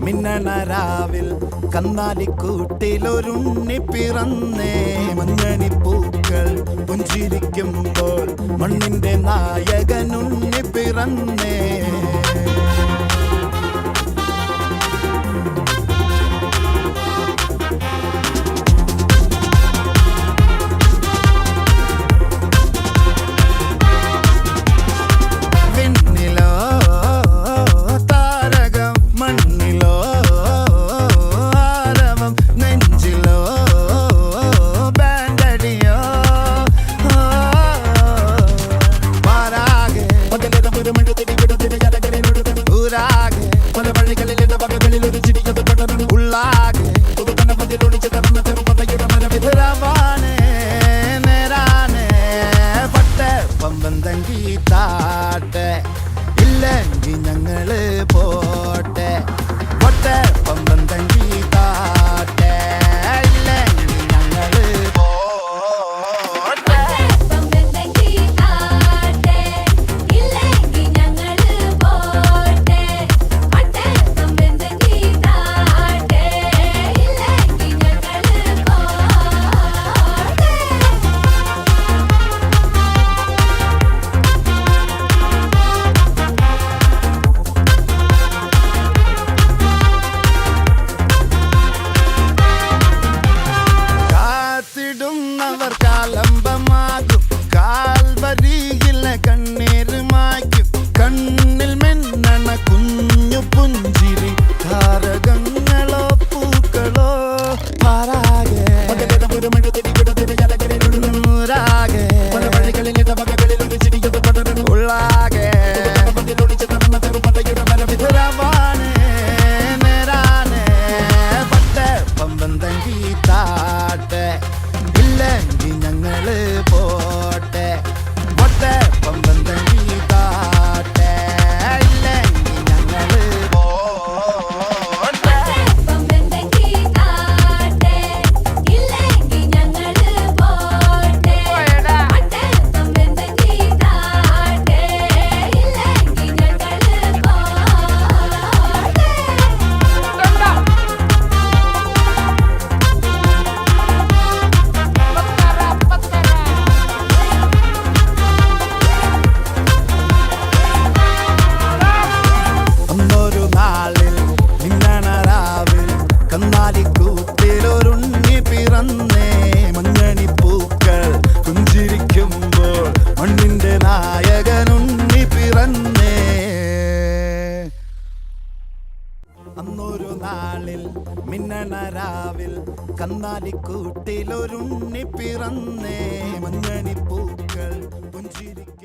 മിന്നണരാവിൽ കന്നാലിക്കൂട്ടിലൊരുണ്ണി പിറന്നേ. മഞ്ഞണിപ്പൂക്കൾ പുഞ്ചിരിക്കുമ്പോൾ മണ്ണിന്റെ നായകനുണ്ണി പിറന്നേ. ഇല്ലെങ്കിൽ ഞങ്ങള് പോട്ടെ പൊട്ടെ പമ്പം തങ്കി താട്ടെ. ഇല്ലെങ്കിൽ ഞങ്ങള് പോട്ടെ പമ്പം തങ്കി താട്ടെ. ഇല്ലെങ്കിൽ ഞങ്ങള് പോട്ടെ പൊട്ടെ പമ്പം തങ്കി താട്ടെ. ഇല്ലെങ്കിൽ ഞങ്ങള് പോട്ടെ. അവർ കാലംബമാകും കാൽവരിയിലെ കണ്ണീര് മായ്ക്കും. കണ്ണിൽ മിന്നണ കുഞ്ഞു പുഞ്ചിരി താരകങ്ങളോ പൂക്കളോ പാരാകെ ഉള്ളാകെ നേരാനെ പട്ടെ പമ്പം തങ്കി താട്ടെ. ഇല്ലെങ്കിൽ ഞങ്ങള് പോട്ടെ പൊട്ടെ പമ്പം തങ്കി താട്ടെ. ഇല്ലെങ്കിൽ ഞങ്ങള് പോട്ടെ പമ്പം തങ്കി താട്ടെ. ഇല്ലെങ്കിൽ ഞങ്ങള് പോട്ടെ പൊട്ടെ പമ്പം തങ്കി താട്ടെ. ഇല്ലെങ്കിൽ ഞങ്ങള് പോട്ടെ. കന്നാലിക്കൂട്ടിലൊരുണ്ണി പിറന്നേ. മഞ്ഞണിപ്പൂക്കൾ പുഞ്ചിരിക്കുമ്പോൾ മണ്ണിന്റെ നായകനുണ്ണി പിറന്നേ. അന്നൊരു നാളിൽ മിന്നണരാവിൽ കന്നാലിക്കൂട്ടിലൊരുണ്ണി പിറന്നേ. മഞ്ഞണിപ്പൂക്കൾ പുഞ്ചിരിക്കും